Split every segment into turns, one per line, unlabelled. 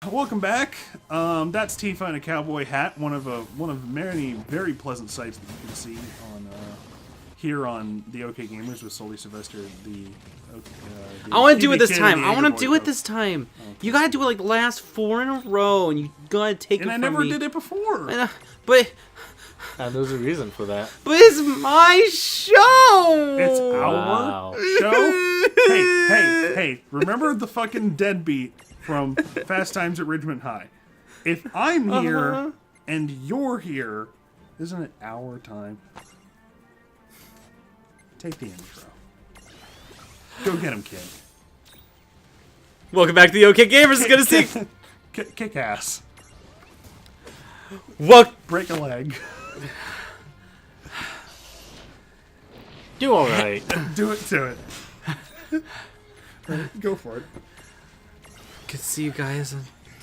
Welcome back. That's Tifa in a cowboy hat. One of many very pleasant sights that you can see on here on the OK Gamers with Sully Sylvester.
I want to do it
PB
this
Kid
time.
and the
I want
Angry
to do
Boy
it
Coach.
this time. You gotta do it like the last 4 in a row, and you gotta take
And
it
I
from
never
me.
did it before.
But
There's a reason for that.
it's my show.
It's our
Wow.
show. Hey! Remember the fucking deadbeat from Fast Times at Ridgemont High? If I'm here and you're here, isn't it our time? Take the intro. Go get him, kid.
Welcome back to the OK Gamers. It's gonna see.
Kick ass. Break a leg.
Do all right.
Do it to it. Go for it.
Good to see you guys on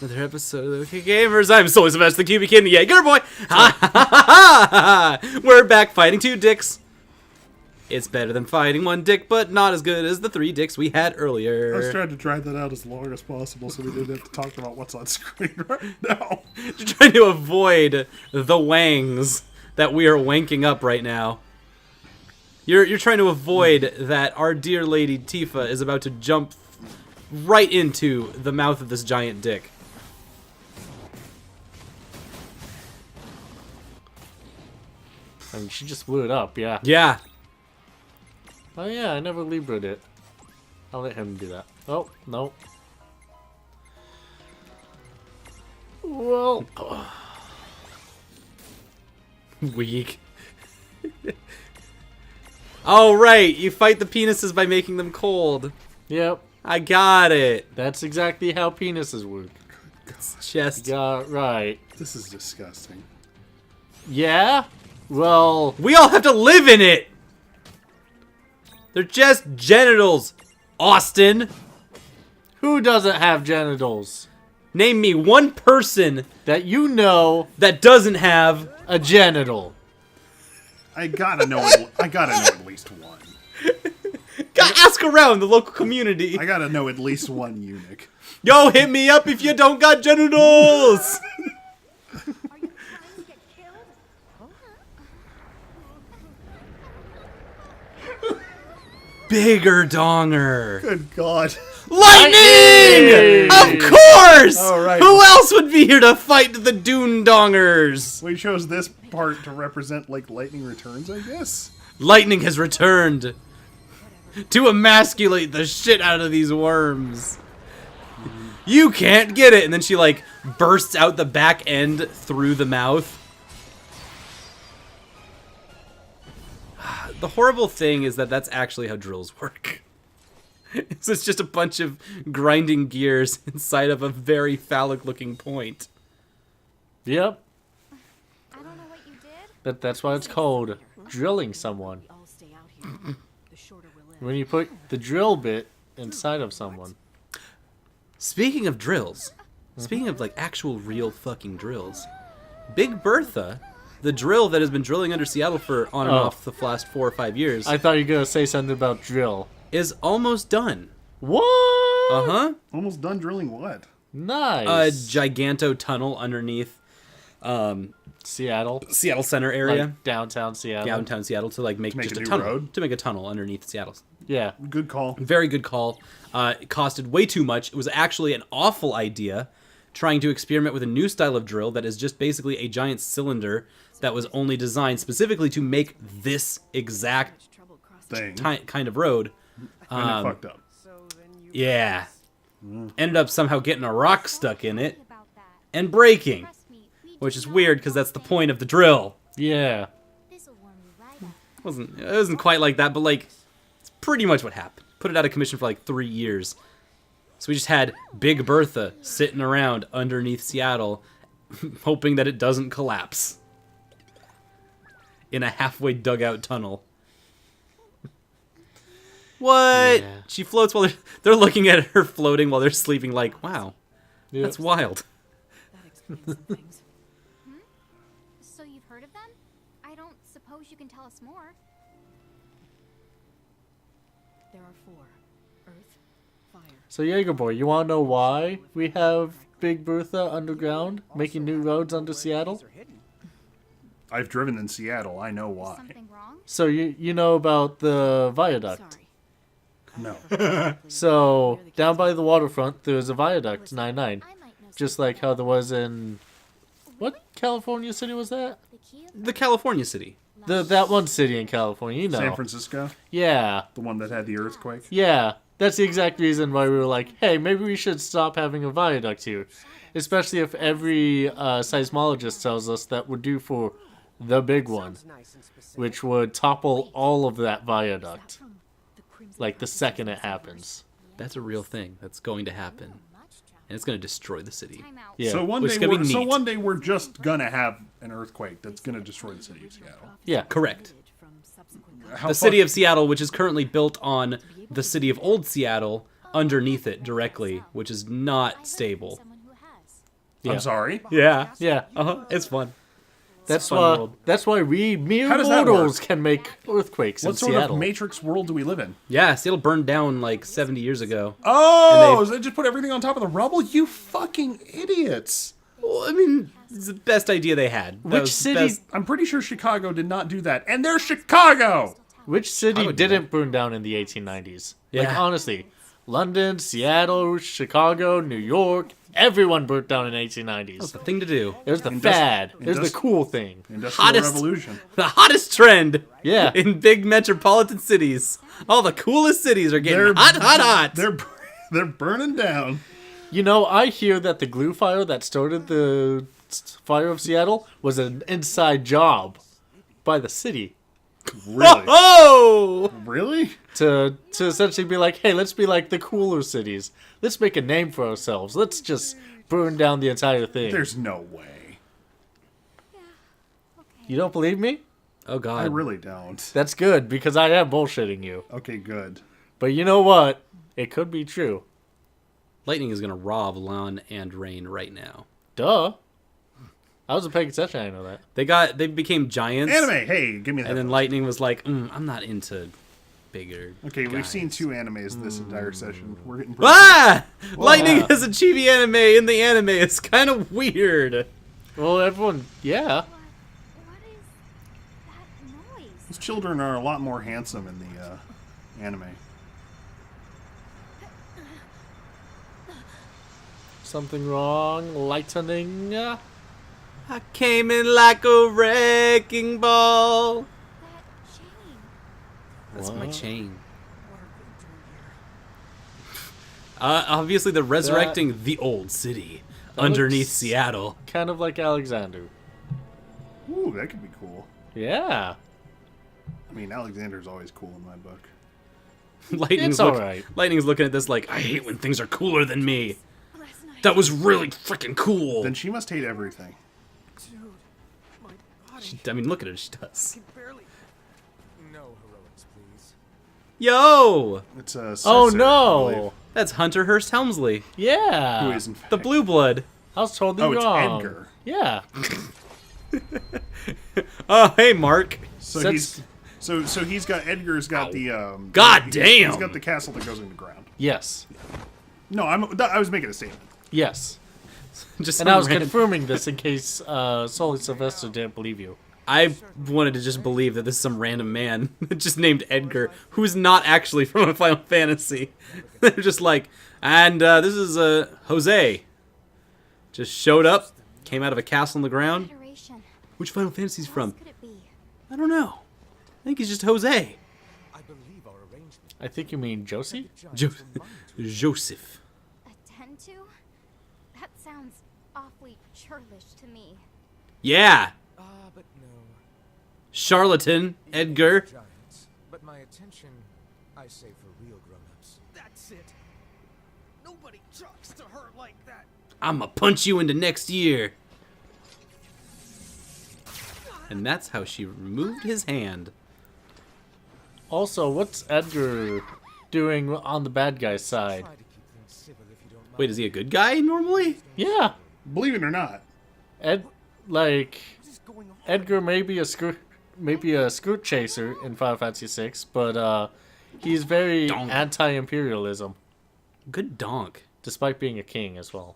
another episode of the OK Gamers. I'm Sully Sylvester, the QB Kid, and the Jaeger Boy. Ha ha ha ha! We're back fighting 2 dicks. It's better than fighting 1 dick, but not as good as the 3 dicks we had
I was
earlier.
trying to drag that out as long as possible so we didn't have to talk about what's on screen right now.
You're trying to avoid the wangs that we are wanking up right now. You're trying to avoid that our dear lady Tifa is about to jump right into the mouth of this giant dick.
I mean, she just blew it up, yeah.
Yeah.
Oh yeah, I never Libra'd it. I'll let him do that. Oh, no. Well,
Weak. Oh, right. You fight the penises by making them cold.
yep.
I got it.
That's exactly how penises work.
Chest.
Got right.
This is disgusting.
Yeah? Well,
We all have to live in it. They're just genitals, Austin.
who doesn't have genitals?
Name me one person
That you know
that doesn't have.
a genital.
I gotta know. I gotta know at least one.
Ask around the local community.
I gotta know at least one eunuch.
Yo, hit me up if you don't got genitals.
Are you trying to get killed?
Bigger donger.
Good God.
Lightning!
Lightning!
Of course!
All right.
Who else would be here to fight the Dune Dongers?
We chose this part to represent like lightning returns, I guess.
Lightning has returned to emasculate the shit out of these worms. You can't get it. And then she like bursts out the back end through the mouth. The horrible thing is that that's actually how drills work. It's just a bunch of grinding gears inside of a very phallic looking point.
Yep.
I don't know what you did.
That's why it's called drilling someone.
We all stay out here. The shorter we'll live.
When you put the drill bit inside of someone.
Speaking of drills, speaking of like actual real fucking drills, Big Bertha, the drill that has been drilling under Seattle for on and
Oh.
off the last 4 or 5 years,
I thought you were going to say something about drill.
is almost done.
What?
Uh-huh.
Almost done drilling what?
A
Nice.
giganto tunnel underneath
Seattle.
Seattle Center area.
Like downtown Seattle.
Downtown Seattle to like make
make
just
a
a
new
tunnel.
road?
To make a tunnel underneath Seattle.
Yeah.
Good call.
Very good call. It costed way too much. It was actually an awful idea trying to experiment with a new style of drill that is just basically a giant cylinder that was only designed specifically to make this exact
Trouble crossing.
Thing.
kind of road.
And it fucked up.
Yeah. Ended up somehow getting a rock stuck in it
About that.
and breaking,
Trust me, we
which
do
is
not
weird because that's the point of the drill.
Yeah.
This'll warm you right up.
It wasn't quite like that, but like it's pretty much what happened. Put it out of commission for like 3 years. So we just had Big Bertha sitting around underneath Seattle, hoping that it doesn't collapse in a halfway dug out tunnel. What?
Yeah.
She floats while they're looking at her floating while they're sleeping. Like, wow,
Yep.
that's wild.
That explains some things.
So you've heard of them? I don't suppose you can tell us more.
There are 4. Earth,
So Jaeger boy, you wanna know why we have Big Bertha underground, making new roads under Seattle?
I've driven in Seattle. I know why.
Something wrong?
So you know about the viaduct.
Sorry.
No.
So down by the waterfront, there's a viaduct 99,
I might know
just like how there was in what California city was that?
the key of
The California city.
That one city in California, you know.
San Francisco,
Yeah,
the one that had the earthquake.
yeah. That's the exact reason why we were like, hey, maybe we should stop having a viaduct here, especially if every seismologist tells us that would do for the big one, which would topple all of that viaduct, like the second it happens.
That's a real thing. That's going to happen. And it's going to destroy the city.
time out.
Yeah,
So one
Which
day,
is gonna be neat.
one day we're just gonna have an earthquake that's gonna destroy the city of Seattle.
yeah.
Correct.
From subsequent
How
The city of Seattle, which is currently built on the city of Old Seattle, underneath it directly, which is
I
not
heard
stable.
someone who has.
Yeah.
I'm sorry.
Yeah.
Yeah,
It's fun.
that's
fun
why.
world.
That's why we mere
How does that
mortals
work?
can make earthquakes in
What sort
Seattle.
of Matrix world do we live in?
Yeah, Seattle burned down like 70 years ago.
Oh,
And
so they just put everything on top of the rubble? You fucking idiots!
Well, I mean, it's the best idea they had. That
Which
was the
city?
best-
I'm pretty sure Chicago did not do that, and they're Chicago.
Which city
would do
didn't burn down in the 1890s? Like
Yeah.
honestly, London, Seattle, Chicago, New York, everyone burnt down in 1890s.
That's the thing to do.
It was the
Indus-
fad. It was the
Indus-
cool thing.
Industrial
Hottest-
Revolution.
The hottest trend
Yeah.
in big metropolitan cities. All the coolest cities are getting
They're-
hot.
They're burning down.
You know, I hear that the glue fire that started the fire of Seattle was an inside job by the city
Really?
Oh!
Really?
to essentially be like, hey, let's be like the cooler cities. Let's make a name for ourselves. Let's just burn down the entire thing.
There's no way.
You don't believe me?
Oh
I
god.
really don't.
That's good because I am bullshitting you.
Okay, good.
But you know what? It could be true.
Lightning is gonna rob Lon and Rain right now.
Duh. I wasn't paying attention. I know that.
They became giants.
Anime, hey, give me that.
And then Lightning was like, I'm not into bigger.
Okay, we've
guys."
seen 2 animes this entire session. We're getting pretty
Ah! Lightning
Wow.
as a chibi anime in the anime is kind of weird.
Well, everyone, yeah.
What is that noise?
These children are a lot more handsome in the anime.
Something wrong. Lightning.
I came in like a wrecking ball.
That chain.
That's my
What?
chain. Obviously, they're resurrecting the old city underneath
looks-
Seattle.
Kind of like Alexander.
Ooh, that could be cool.
Yeah.
I mean, Alexander's always cool in my book.
Lightning's
It's alright.
Lightning's looking at this like, I hate when things are cooler than me.
last night.
That was really freaking cool.
Then she must hate everything.
Dude, my body
I mean, look at her. She does.
can barely. No heroics, please.
Yo,
It's
Oh
Cesar, I believe,
no.
that's Hunter Hearst Helmsley,
Yeah.
who is in fact.
the blue blood.
I was totally
Oh, it's
wrong.
Edgar.
Yeah.
Oh, hey, Mark.
So
Since-
he's got Edgar's got the
God
he's
damn.
got the castle that goes underground.
Yes.
No, I was making a statement.
Yes.
Just
And I was
some random-
confirming this in case Sully Sylvester didn't believe you.
I wanted to just believe that this is some random man just named Edgar who's not actually from a Final Fantasy. They're just like, and this is Jose. Just showed up, came out of a castle on the ground.
Iteration.
Which Final Fantasy's
What
from?
else could it be?
I don't know. I think he's just Jose.
I believe our arrangement.
I think you mean Josie?
Jo- Joseph.
Attend to? That sounds awfully churlish to me.
Yeah,
But no.
charlatan Edgar.
Giants. But my attention, I say for real grown-ups.
That's it. Nobody talks to her like that.
I'ma punch you into next year. And that's how she removed his hand.
Also, what's Edgar doing on the bad guy's side?
Try to keep things civil if you don't mind.
Wait, is he a good guy normally?
Yeah.
Believe it or not,
What is going on?
Edgar may be a skirt chaser in Final Fantasy VI, but he's very
Donk.
anti-imperialism.
Good donk.
Despite being a king as well.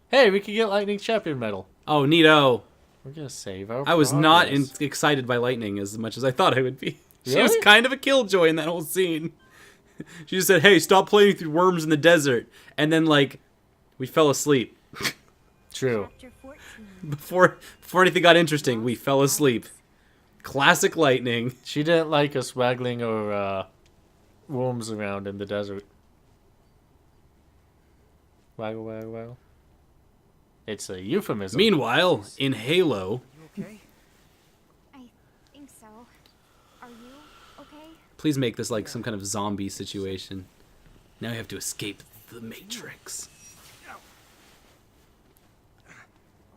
Hey, we could get Lightning Champion medal.
Oh, neato.
We're gonna save our
I was not
progress.
excited by Lightning as much as I thought I would be. She was
Really?
kind of a killjoy in that whole scene. She just said, "Hey, stop playing through worms in the desert," and then like, we fell asleep.
True.
Chapter 14.
Before anything got interesting, we fell asleep. Classic Lightning.
She didn't like us waggling our worms around in the desert. Waggle, waggle, waggle. It's a euphemism.
Meanwhile, in Halo,
You okay?
I think so. Are you okay?
please make this like some kind of zombie situation. Now we have to escape the Matrix.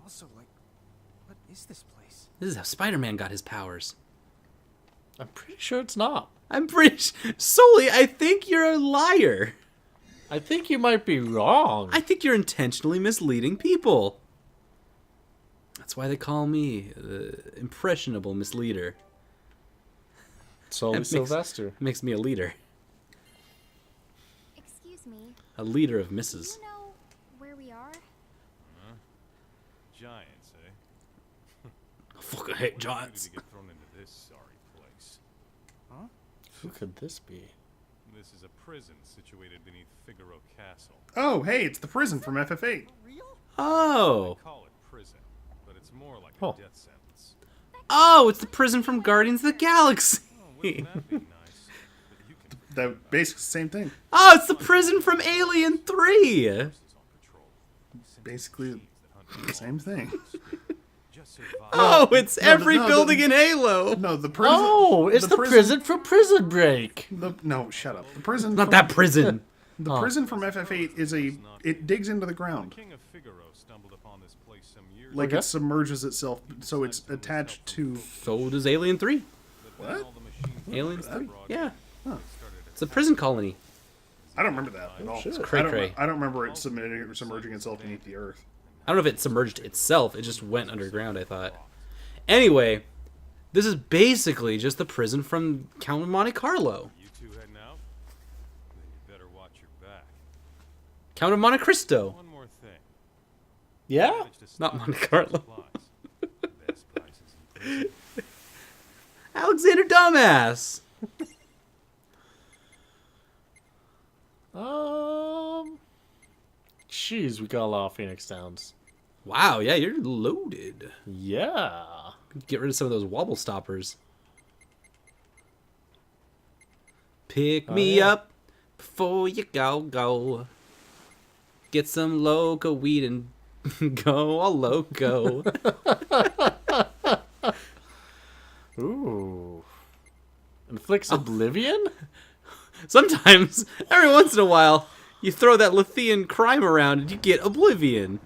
Also, like, what is this place?
This is how Spider-Man got his powers.
I'm pretty sure it's not.
I'm pretty Sully, I think you're a liar.
I think you might be wrong.
I think you're intentionally misleading people. That's why they call me the impressionable misleader.
Solely
That makes-
Sylvester.
Makes me a leader.
Excuse me.
A leader of
Do
misses.
you know where we are?
Giants, eh?
I fucking hate
What
giants.
did you get thrown into this sorry place?
Who could this be?
This is a prison situated beneath Figaro Castle.
Oh, hey, it's the prison from FF8.
Oh.
They call it prison, but it's more like
Oh.
a death sentence.
Oh, it's the prison from Guardians of the Galaxy.
Oh, wouldn't that be nice? But you can
That basically the same thing.
Oh, it's the prison from Alien 3.
horses on patrol.
Basically
That hunt
the same thing.
just survive.
Oh, it's every
no,
building
the-
in Halo.
No, the prison.
Oh, it's the prison from Prison Break.
No, shut up. The prison.
Not
from,
that prison.
The prison from FF8 is it digs into the ground.
King of Figaro stumbled upon this place some years
Like
Okay.
it submerges itself, so it's attached to.
So does Alien 3.
ago.
What?
All the machines
Aliens 3. Yeah.
started
It's a prison colony.
I don't remember that at all.
shit.
Cray cray.
I don't remember it submerging itself beneath the earth.
I don't know if it submerged itself. It just went underground, I thought. Anyway, this is basically just the prison from Count of Monte Carlo.
You two heading out? Then you better watch your back.
Count of Monte Cristo.
One more thing.
Yeah?
Managed to
Not
stock
Monte
up
Carlo.
supplies. Best prices in prison.
Alexander Dumbass.
Jeez, we got a lot of Phoenix Downs.
Wow, yeah, you're loaded.
Yeah.
Get rid of some of those wobble stoppers. Pick me
yeah.
up before you go. Get some loco weed and go all loco.
Ooh. Inflicts oblivion?
Sometimes, every once in a while, you throw that Lithian crime around and you get oblivion.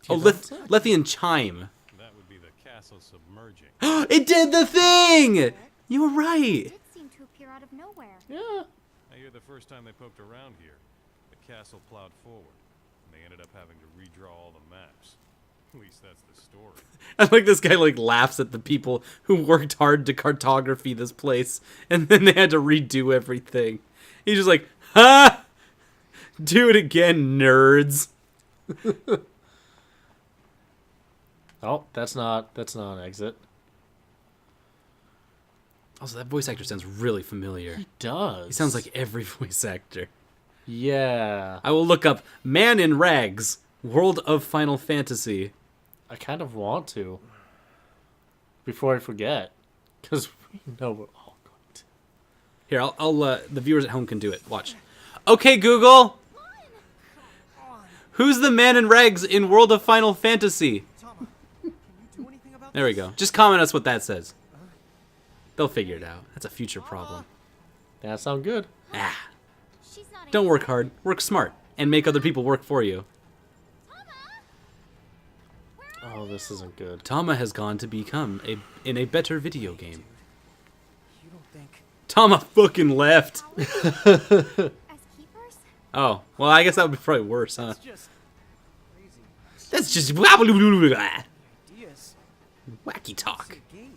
Oh, Lithian chime.
That would be the castle submerging.
It did the thing! You were right.
It did seem to appear out of nowhere.
Yeah.
I hear the first time they poked around here, the castle plowed forward, and they ended up having to redraw all the maps. At least that's the story.
I like this guy like laughs at the people who worked hard to cartography this place, and then they had to redo everything. He's just like, ha! Do it again, nerds.
Oh, that's not an exit.
Also, that voice actor sounds really familiar.
He does.
He sounds like every voice actor.
Yeah.
I will look up Man in Rags, World of Final Fantasy.
I kind of want to. Before I forget. Because we know we're all going to.
Here, I'll the viewers at home can do it. Watch. Okay, Google. Who's the Man in Rags in World of Final Fantasy?
Tama, can you do anything about
There we go. Just comment us what that says. They'll figure it out. That's a future problem.
That sound good.
Ah.
She's not
Don't work
answering.
hard. Work smart. And make other people work for you.
Oh, this isn't good.
Tama has gone to become in a better video game.
You don't think...
Tama fucking left.
As keepers?
Oh, well, I guess that would be probably worse, huh?
It's just... crazy.
That's just
Ideas.
wacky talk.
See a gate.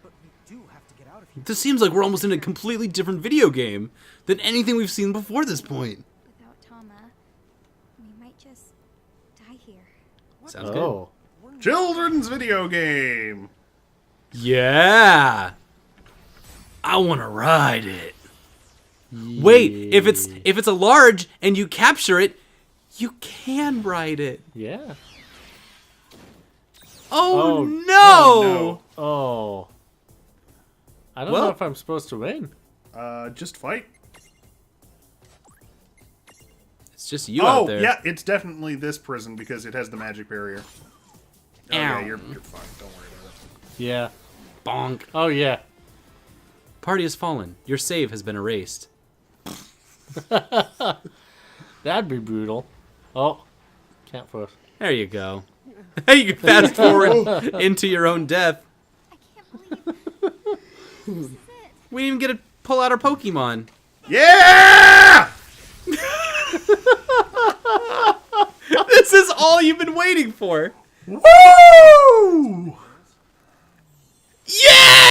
But we do have to get out of
This seems like we're almost in a completely different video game than anything we've seen before this point.
Without Tama, we might just die here.
Sounds good.
Oh.
Children's video game.
Yeah. I want to ride it. Wait, if it's a large and you capture it, you can ride it.
Yeah.
Oh,
Oh,
no!
Oh. I don't
Well-
know if I'm supposed to win.
Just fight.
It's just you out
Oh,
there.
yeah, it's definitely this prison because it has the magic barrier. Oh, yeah,
Ow.
you're fine. Don't worry about it.
Yeah.
Bonk.
Oh, yeah.
Party has fallen. Your save has been erased.
That'd be brutal. Oh. Can't force.
There you go. You can fast forward into your own death.
I can't believe this is it.
We didn't even get to pull out our Pokemon.
Yeah!
This is all you've been waiting for.
Woo!